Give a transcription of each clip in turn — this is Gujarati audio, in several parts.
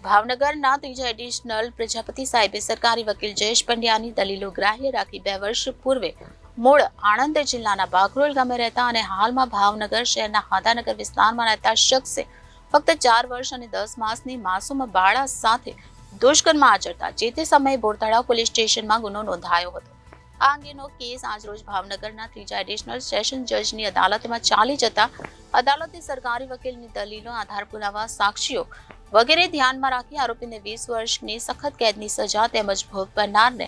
ભાવનગરના ત્રીજા એડિશનલ પ્રજાપતિ સાહેબે સરકારી વકીલ જયેશ પંડ્યાની દલીલો ગ્રાહ્ય રાખી 2 વર્ષ પૂર્વે મૂળ આણંદ જિલ્લાના બાકરોલ ગામે રહેતા અને હાલમાં ભાવનગર શહેરના હાદાનગર વિસ્તારમાં રહેતા શખ્સે ફક્ત 4 વર્ષ અને 10 માસની માસૂમ બાળા સાથે દુષ્કર્મ આચરતા જે તે સમયે બોરતળાવ પોલીસ સ્ટેશનમાં ગુનો નોંધાયો હતો. આ અંગેનો કેસ આજરોજ ભાવનગરના ત્રીજા એડિશનલ સેશન જજની અદાલતમાં ચાલી જતા અદાલતે સરકારી વકીલની દલીલો, આધાર પુરાવા, સાક્ષીઓ વગેરે ધ્યાનમાં રાખી આરોપીને 20 વર્ષની સખત કેદની સજા તેમજ ભોગ બનનારને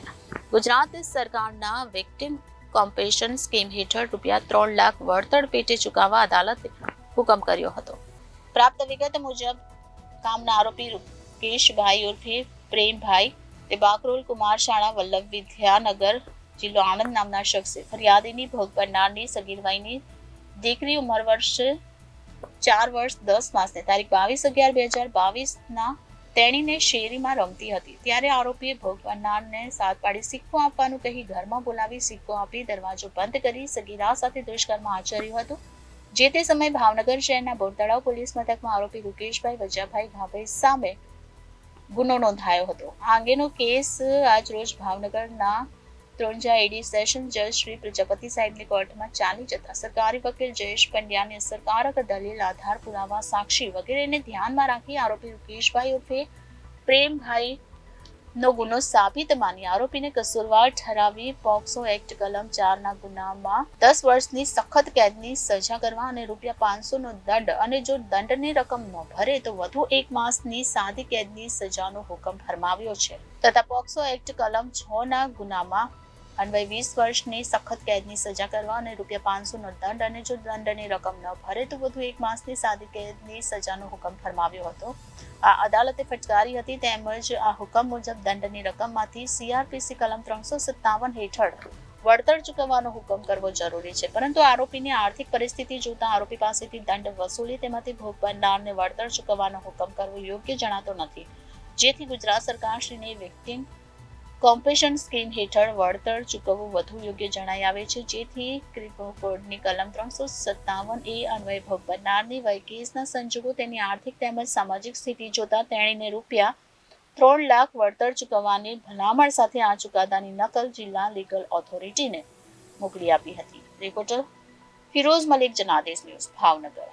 ગુજરાત સરકારના વિક્ટિમ કોમ્પેન્સેશન સ્કીમ હેઠળ ₹3 લાખ વળતર પેટે ચૂકવવા અદાલતે હુકમ કર્યો હતો. પ્રાપ્ત વિગત મુજબ કામના આરોપી રૂકેશભાઈ ઉર્ફે પ્રેમભાઈ તે બાકરોલ કુમાર શાળા વલ્લભ વિદ્યાનગર જિલ્લો આણંદ નામના શખ્સે ફરિયાદીની ભોગ બનનારની સગીર વયની દીકરી ઉંમર વર્ષ 4 વર્ષ 10 માસને તારીખ 22/11/2022 તેણીને શેરીમાં રમતી હતી ત્યારે આરોપીએ ભોગ બનનારને સાત પાડી સિક્કો આપવાનું કહી ઘરમાં બોલાવી સિક્કો આપી દરવાજો બંધ કરી સગીરા સાથે દુષ્કર્મ આચર્યું હતું. જે તે સમયે ભાવનગર શહેરના બોરતળાવ પોલીસ મથકમાં આરોપી રૂકેશભાઈ વજાભાઈ ઘાભાઈ સામે ગુનો નોંધાયો હતો. આ અંગેનો કેસ આજ રોજ ભાવનગરના ત્રીજા એડી સેશન જજ શ્રી પ્રજાપતિ સાહેબની કોર્ટમાં ચાલી જતા સરકારી વકીલ જયેશ પંડ્યાની અસરકારક દલીલ, આધાર પુરાવા, સાક્ષી વગેરેને ધ્યાનમાં રાખી આરોપી રૂકેશભાઈ ઉર્ફે પ્રેમભાઈ નો ગુનો સાબિત માની આરોપીને કસૂરવાર ઠરાવી પોક્સો એક્ટ કલમ 4 ગુનામાં 10 વર્ષની સખત કેદની સજા કરવા અને ₹500 નો દંડ અને જો દંડની રકમ ન ભરે તો વધુ 1 માસની સાદી કેદની સજાનો હુકમ ફરમાવ્યો છે તથા પોક્સો એક્ટ કલમ 6 ગુનામાં અન્વયે 20 વર્ષની સખત કેદની સજા કરવા અને ₹500 નો દંડ અને જો દંડની રકમ ન ભરે તો વધુ 1 માસની સાદી કેદની સજાનો હુકમ ફરમાવ્યો હતો. આ અદાલતે ફટકારી હતી તેમજ આ હુકમ મુજબ દંડની રકમમાંથી CRPC કલમ 357 હેઠળ વળતર ચૂકવવાનો હુકમ કરવો જરૂરી છે, પરંતુ આરોપીની આર્થિક પરિસ્થિતિ જોતા આરોપી પાસેથી દંડ વસૂલી તેમાંથી ભોગ બનનારને વળતર ચૂકવવાનો હુકમ કરવો યોગ્ય જણાતો નથી, જેથી ગુજરાત સરકારશ્રીની વિક્ટિમ કોમ્પેન્સેશન સ્કીમ હેઠળ વળતર ચૂકવવું વધુ યોગ્ય જણાઈ આવે છે, જેથી કોડની કલમ 357A અન્વયે ભોગ બનનારની વય, કેસના સંજોગો, તેની આર્થિક તેમજ સામાજિક સ્થિતિ જોતા તેણીને ₹3 લાખ વળતર ચૂકવવાની ભલામણ સાથે આ ચુકાદાની નકલ જિલ્લા લીગલ ઓથોરિટીને મોકલી આપી હતી. Reporter Firoz Malik, Janadesh news, Bhavnagar.